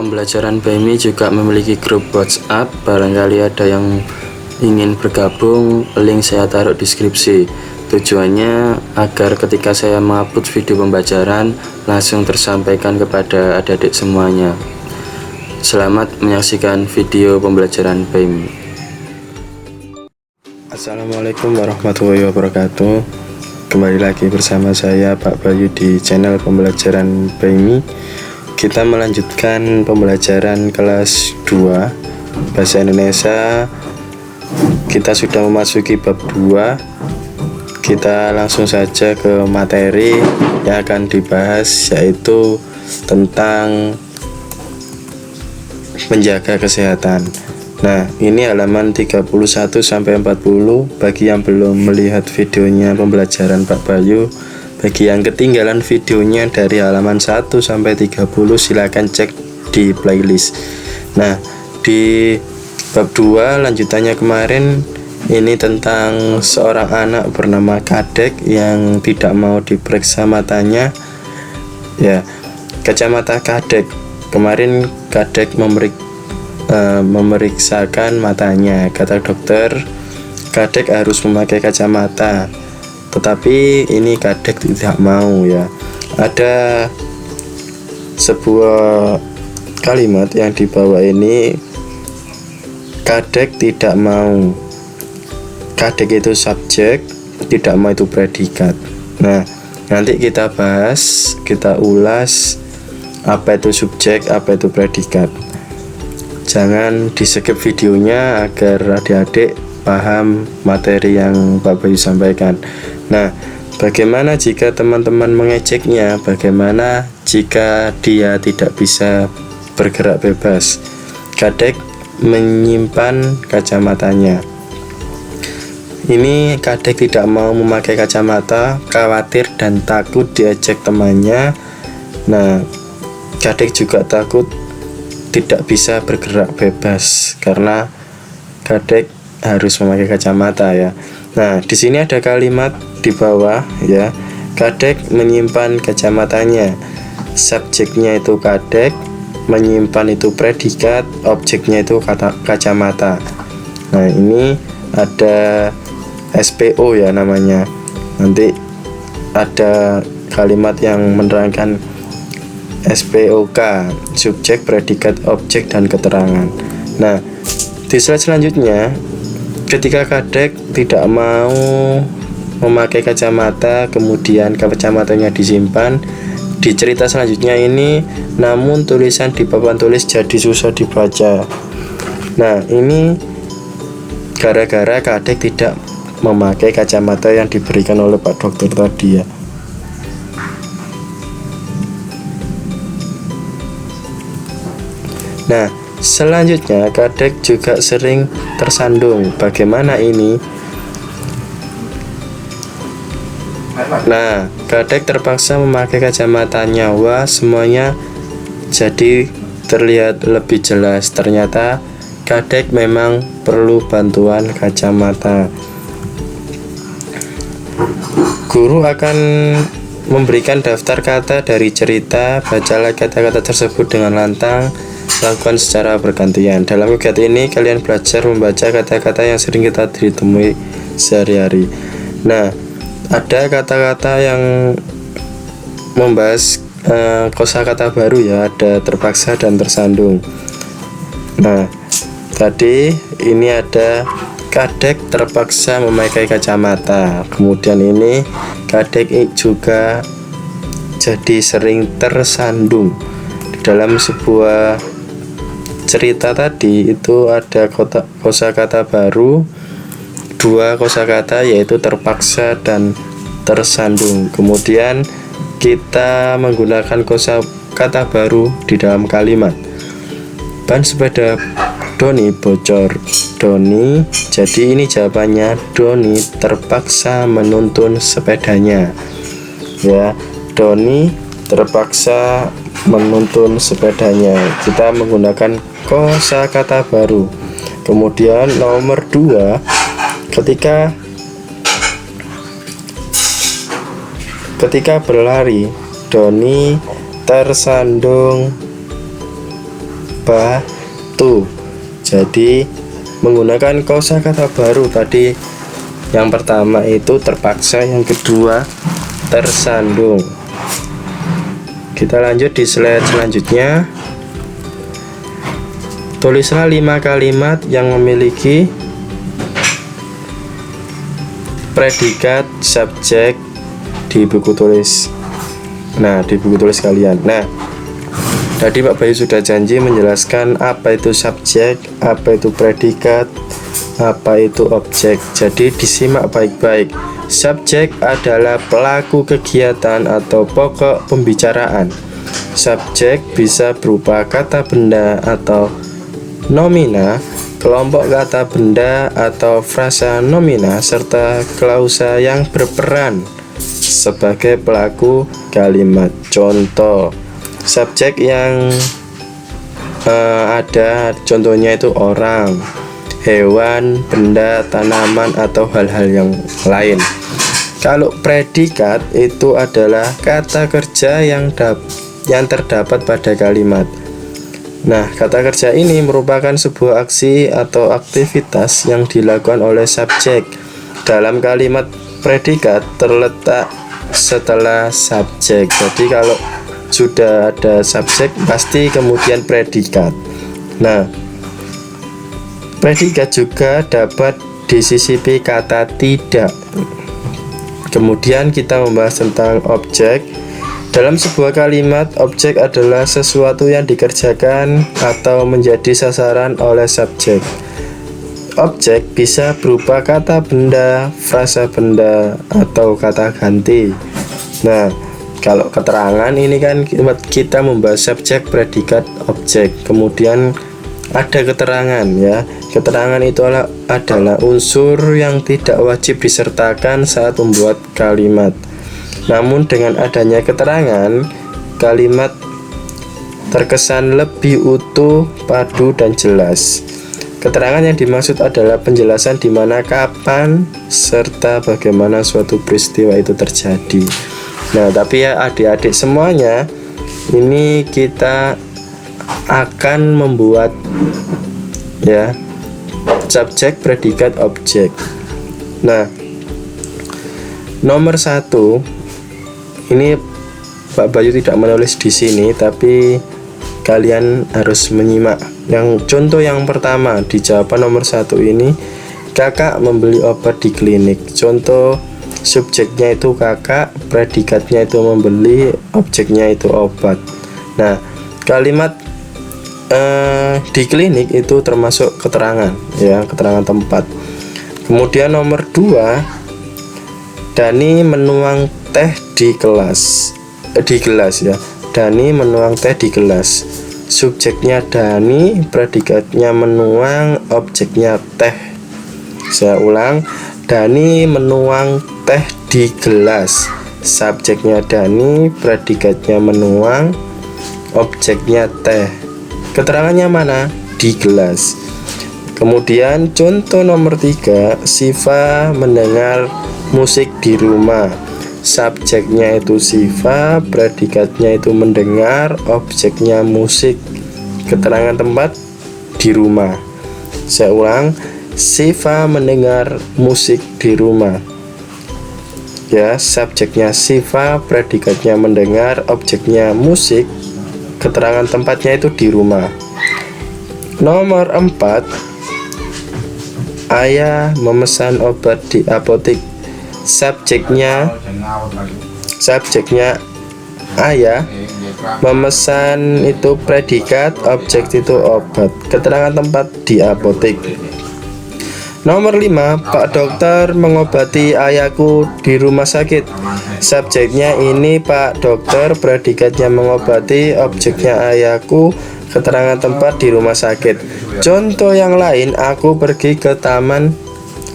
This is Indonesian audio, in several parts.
Pembelajaran PMI juga memiliki grup WhatsApp. Barangkali ada yang ingin bergabung, link saya taruh di deskripsi. Tujuannya agar ketika saya mengupload video pembelajaran langsung tersampaikan kepada adik-adik semuanya. Selamat menyaksikan video pembelajaran PMI. Assalamualaikum warahmatullahi wabarakatuh. Kembali lagi bersama saya Pak Bayu di channel pembelajaran PMI. Kita melanjutkan pembelajaran kelas 2 Bahasa Indonesia. Kita sudah memasuki bab 2. Kita langsung saja ke materi yang akan dibahas, yaitu tentang menjaga kesehatan. Nah, ini halaman 31 sampai 40. Bagi yang belum melihat videonya pembelajaran Pak Bayu, bagi yang ketinggalan videonya dari halaman 1 sampai 30, silakan cek di playlist. Nah, di bab 2 lanjutannya kemarin ini tentang seorang anak bernama Kadek yang tidak mau diperiksa matanya. Ya, kacamata Kadek. Kemarin Kadek memeriksakan matanya. Kata dokter, Kadek harus memakai kacamata. Tetapi ini Kadek tidak mau ya. Ada sebuah kalimat yang di bawah ini, Kadek tidak mau. Kadek itu subjek, tidak mau itu predikat. Nah, nanti kita bahas, kita ulas apa itu subjek, apa itu predikat. Jangan di skip videonya agar adik-adik paham materi yang Pak Bayu sampaikan. Nah, bagaimana jika teman-teman mengejeknya? Bagaimana jika dia tidak bisa bergerak bebas? Kadek menyimpan kacamatanya. Ini Kadek tidak mau memakai kacamata, khawatir dan takut diejek temannya. Nah, Kadek juga takut tidak bisa bergerak bebas karena Kadek harus memakai kacamata ya. Nah, di sini ada kalimat di bawah ya. Kadek menyimpan kacamatanya. Subjeknya itu Kadek, menyimpan itu predikat, objeknya itu kacamata. Nah, ini ada SPO ya namanya. Nanti ada kalimat yang menerangkan SPOK, subjek, predikat, objek, dan keterangan. Nah, di slide selanjutnya, ketika Kadek tidak mau memakai kacamata, kemudian kacamatanya disimpan. Di cerita selanjutnya ini, namun tulisan di papan tulis jadi susah dibaca. Nah, ini gara-gara Kadek tidak memakai kacamata yang diberikan oleh Pak Dokter tadi ya. Nah, selanjutnya Kadek juga sering tersandung. Bagaimana ini? Nah, Kadek terpaksa memakai kacamatanya. Wah, semuanya jadi terlihat lebih jelas. Ternyata Kadek memang perlu bantuan kacamata. Guru akan memberikan daftar kata dari cerita. Bacalah kata-kata tersebut dengan lantang. Lakukan secara bergantian. Dalam kegiatan ini kalian belajar membaca kata-kata yang sering kita ditemui sehari-hari. Nah, ada kata-kata yang membahas kosakata baru ya. Ada terpaksa dan tersandung. Nah, tadi ini ada Kadek terpaksa memakai kacamata. Kemudian ini Kadek juga jadi sering tersandung. Di dalam sebuah cerita tadi itu ada kosakata baru, dua kosakata, yaitu terpaksa dan tersandung. Kemudian kita menggunakan kosakata baru di dalam kalimat. Ban sepeda Doni bocor. Doni, jadi ini jawabannya, Doni terpaksa menuntun sepedanya. Ya, Doni terpaksa menuntun sepedanya. Kita menggunakan kosakata baru. Kemudian nomor 2, ketika berlari, Doni tersandung batu. Jadi menggunakan kosakata baru tadi. Yang pertama itu terpaksa, yang kedua tersandung. Kita lanjut di slide selanjutnya. Tulislah 5 kalimat yang memiliki predikat subjek di buku tulis. Nah, di buku tulis kalian. Nah, tadi Pak Bayu sudah janji menjelaskan apa itu subjek, apa itu predikat, apa itu objek. Jadi disimak baik-baik. Subjek adalah pelaku kegiatan atau pokok pembicaraan. Subjek bisa berupa kata benda atau nomina, kelompok kata benda atau frasa nomina, serta klausa yang berperan sebagai pelaku kalimat. Contoh subjek yang ada contohnya itu orang, hewan, benda, tanaman, atau hal-hal yang lain. Kalau predikat itu adalah kata kerja yang terdapat pada kalimat. Nah, kata kerja ini merupakan sebuah aksi atau aktivitas yang dilakukan oleh subjek. Dalam kalimat predikat terletak setelah subjek. Jadi kalau sudah ada subjek pasti kemudian predikat. Nah, predikat juga dapat disisipi kata tidak. Kemudian kita membahas tentang objek. Dalam sebuah kalimat, objek adalah sesuatu yang dikerjakan atau menjadi sasaran oleh subjek. Objek bisa berupa kata benda, frasa benda, atau kata ganti. Nah, kalau keterangan ini kan kita membahas subjek, predikat, objek. Kemudian ada keterangan ya. Keterangan itu adalah unsur yang tidak wajib disertakan saat membuat kalimat. Namun dengan adanya keterangan, kalimat terkesan lebih utuh, padu, dan jelas. Keterangan yang dimaksud adalah penjelasan di mana, kapan, serta bagaimana suatu peristiwa itu terjadi. Nah, tapi ya adik-adik semuanya, ini kita akan membuat ya subjek, predikat, objek. Nah, nomor 1 ini Pak Bayu tidak menulis di sini, tapi kalian harus menyimak. Yang contoh yang pertama di jawaban nomor 1 ini, kakak membeli obat di klinik. Contoh subjeknya itu kakak, predikatnya itu membeli, objeknya itu obat. Nah, kalimat di klinik itu termasuk keterangan ya, keterangan tempat. Kemudian nomor 2, Dani menuang teh di gelas ya. Dani menuang teh di gelas. Subjeknya Dani, predikatnya menuang, objeknya teh. Saya ulang, Dani menuang teh di gelas. Subjeknya Dani, predikatnya menuang, objeknya teh. Keterangannya mana? Di gelas. Kemudian contoh nomor 3, Siva mendengar musik di rumah. Subjeknya itu Siva, predikatnya itu mendengar, objeknya musik. Keterangan tempat di rumah. Saya ulang, Siva mendengar musik di rumah. Ya, subjeknya Siva, predikatnya mendengar, objeknya musik. Keterangan tempatnya itu di rumah. Nomor 4, Ayah memesan obat di apotek. Subjeknya ayah, memesan itu predikat, objek itu obat. Keterangan tempat di apotek. Nomor 5, Pak dokter mengobati ayahku di rumah sakit. Subjeknya ini Pak dokter, predikatnya mengobati, objeknya ayahku. Keterangan tempat di rumah sakit. Contoh yang lain, aku pergi ke taman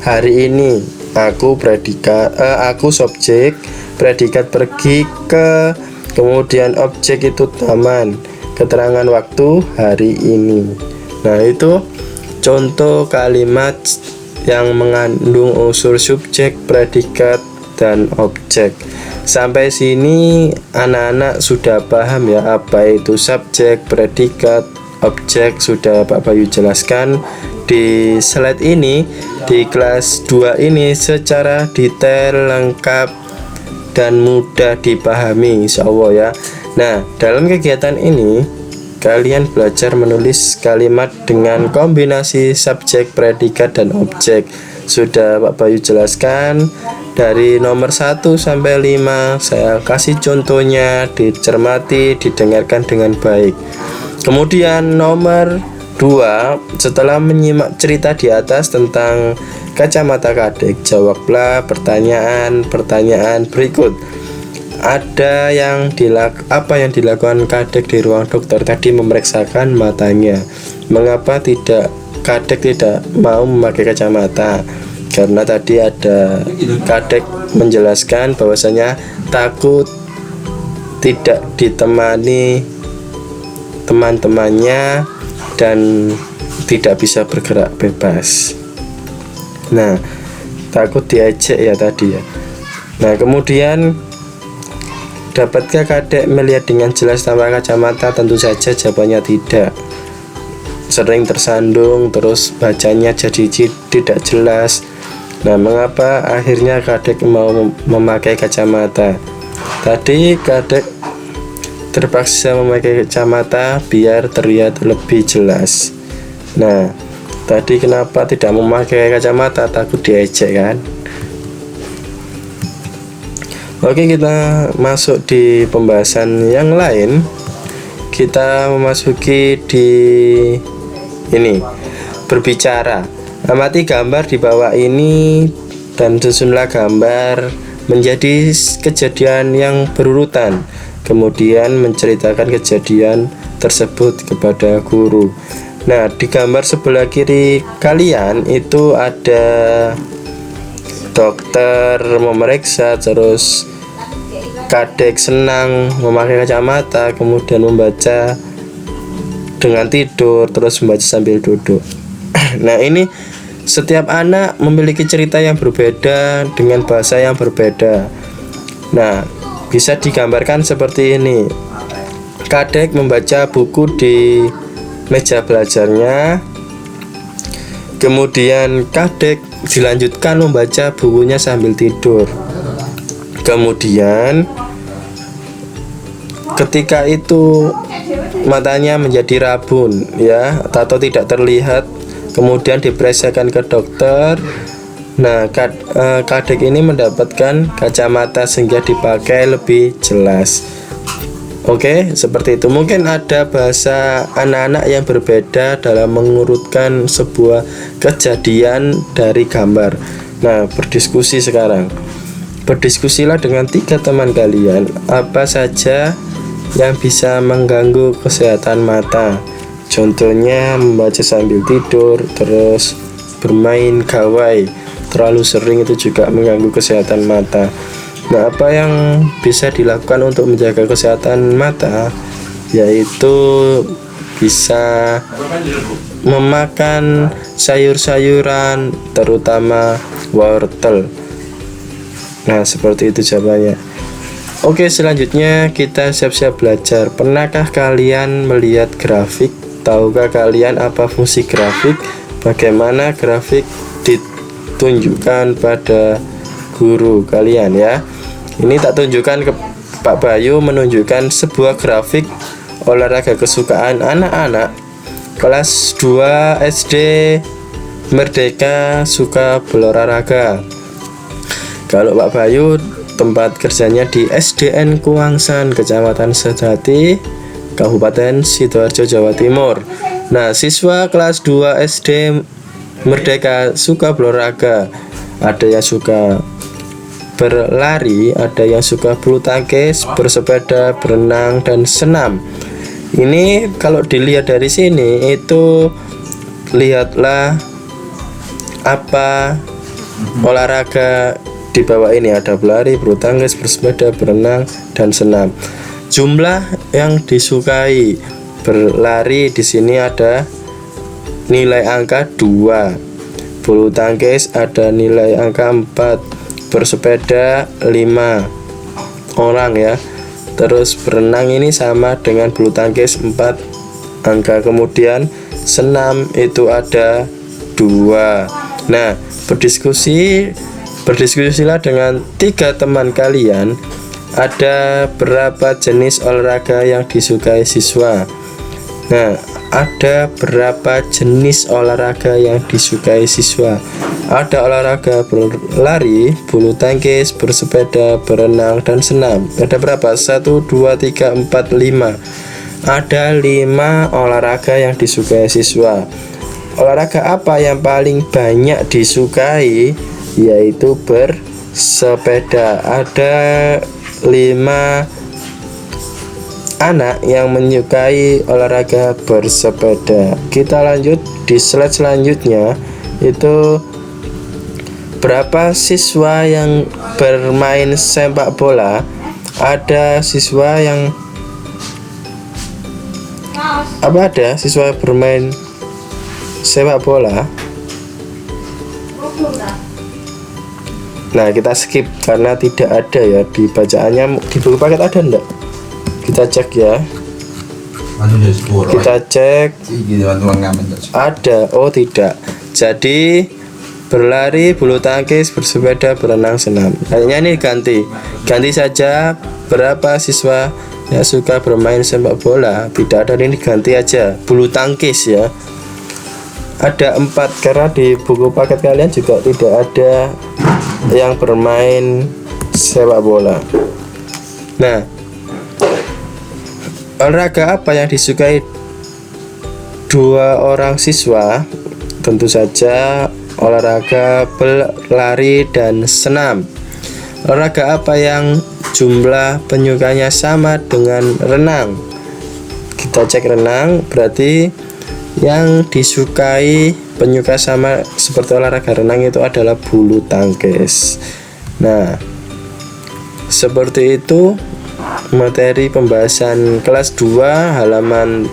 hari ini. Aku subjek, predikat pergi ke, kemudian objek itu taman. Keterangan waktu hari ini. Nah, itu contoh kalimat yang mengandung unsur subjek, predikat, dan objek. Sampai sini anak-anak sudah paham ya apa itu subjek, predikat, objek sudah Pak Bayu jelaskan di slide ini, di kelas 2 ini secara detail, lengkap, dan mudah dipahami insya Allah ya. Nah, dalam kegiatan ini kalian belajar menulis kalimat dengan kombinasi subjek, predikat, dan objek. Sudah Pak Bayu jelaskan dari nomor 1 sampai 5. Saya kasih contohnya, dicermati, didengarkan dengan baik. Kemudian nomor 2, setelah menyimak cerita di atas tentang kacamata Kadek, jawablah pertanyaan berikut. Apa yang dilakukan Kadek di ruang dokter? Tadi memeriksakan matanya. Mengapa Kadek tidak mau memakai kacamata? Karena tadi ada Kadek menjelaskan bahwasanya takut tidak ditemani teman-temannya dan tidak bisa bergerak bebas. Nah, takut diejek ya tadi ya. Nah, kemudian dapatkah Kadek melihat dengan jelas tanpa kacamata? Tentu saja jawabannya tidak. Sering tersandung, terus bacanya jadi tidak jelas. Nah, mengapa akhirnya Kadek mau memakai kacamata? Tadi Kadek terpaksa memakai kacamata biar terlihat lebih jelas. Nah, tadi kenapa tidak memakai kacamata? Takut diejek kan? Oke, kita masuk di pembahasan yang lain. Kita memasuki di ini, berbicara. Amati gambar di bawah ini dan susunlah gambar menjadi kejadian yang berurutan. Kemudian menceritakan kejadian tersebut kepada guru. Nah, di gambar sebelah kiri kalian itu ada dokter memeriksa, terus Kadek senang memakai kacamata, kemudian membaca dengan tidur, terus membaca sambil duduk. Nah, ini setiap anak memiliki cerita yang berbeda dengan bahasa yang berbeda. Nah, bisa digambarkan seperti ini. Kadek membaca buku di meja belajarnya. Kemudian Kadek dilanjutkan membaca bukunya sambil tidur. Kemudian ketika itu matanya menjadi rabun ya, atau tidak terlihat, kemudian diperiksakan ke dokter. Nah, Kadek ini mendapatkan kacamata sehingga dipakai lebih jelas. Oke, seperti itu. Mungkin ada bahasa anak-anak yang berbeda dalam mengurutkan sebuah kejadian dari gambar. Nah, berdiskusi sekarang. Berdiskusilah dengan 3 teman kalian. Apa saja yang bisa mengganggu kesehatan mata? Contohnya membaca sambil tidur, terus bermain gawai terlalu sering, itu juga mengganggu kesehatan mata. Nah, apa yang bisa dilakukan untuk menjaga kesehatan mata? Yaitu bisa memakan sayur-sayuran, terutama wortel. Nah, seperti itu jawabannya. Oke, selanjutnya kita siap-siap belajar. Pernahkah kalian melihat grafik? Tahukah kalian apa fungsi grafik? Bagaimana grafik ditunjukkan pada guru kalian ya? Ini tak tunjukkan ke Pak Bayu, menunjukkan sebuah grafik olahraga kesukaan anak-anak kelas 2 SD Merdeka Suka Berolahraga. Kalau Pak Bayu tempat kerjanya di SDN Kuangsan, Kecamatan Sedati, Kabupaten Sidoarjo, Jawa Timur. Nah, siswa kelas 2 SD Merdeka Suka Berolahraga, ada yang suka berlari, ada yang suka bulu tangkis, bersepeda, berenang, dan senam. Ini kalau dilihat dari sini, itu lihatlah apa olahraga di bawah ini. Ada berlari, bulu tangkis, bersepeda, berenang, dan senam. Jumlah yang disukai berlari di sini ada nilai angka 2, bulu tangkis ada nilai angka 4, bersepeda 5 orang ya. Terus berenang ini sama dengan bulu tangkis 4 angka, kemudian senam itu ada 2. Nah, berdiskusilah dengan 3 teman kalian, ada berapa jenis olahraga yang disukai siswa. Nah, ada berapa jenis olahraga yang disukai siswa? Ada olahraga berlari, bulu tangkis, bersepeda, berenang, dan senam. Ada berapa? 1, 2, 3, 4, 5. Ada 5 olahraga yang disukai siswa. Olahraga apa yang paling banyak disukai? Yaitu bersepeda. Ada 5 anak yang menyukai olahraga bersepeda. Kita lanjut di slide selanjutnya, itu berapa siswa yang bermain sepak bola? Ada siswa yang ada siswa bermain sepak bola. Nah, kita skip karena tidak ada ya di bacaannya. Di buku paket ada enggak? Kita cek ya. Kita cek. Ada. Oh, tidak. Jadi berlari, bulu tangkis, bersepeda, berenang, senam. Kayaknya ini ganti saja. Berapa siswa yang suka bermain sepak bola? Tidak ada, ini ganti aja bulu tangkis ya. Ada 4 karena di buku paket kalian juga tidak ada yang bermain sepak bola. Nah, olahraga apa yang disukai 2 orang siswa? Tentu saja olahraga berlari dan senam. Olahraga apa yang jumlah penyukanya sama dengan renang? Kita cek renang, berarti yang disukai penyuka sama seperti olahraga renang itu adalah bulu tangkis. Nah, seperti itu materi pembahasan kelas 2 halaman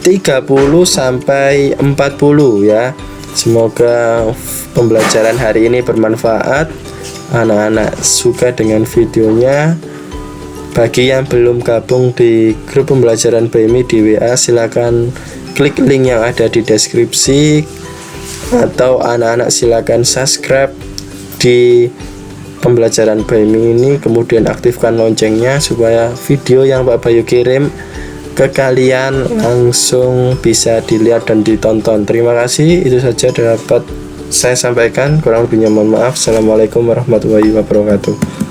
30 sampai 40 ya. Semoga pembelajaran hari ini bermanfaat. Anak-anak suka dengan videonya. Bagi yang belum gabung di grup pembelajaran BMI di WA, silakan klik link yang ada di deskripsi, atau anak-anak silakan subscribe di pembelajaran BMI ini, kemudian aktifkan loncengnya supaya video yang Pak Bayu kirim ke kalian langsung bisa dilihat dan ditonton. Terima kasih, itu saja dapat saya sampaikan, kurang lebihnya mohon maaf. Assalamualaikum warahmatullahi wabarakatuh.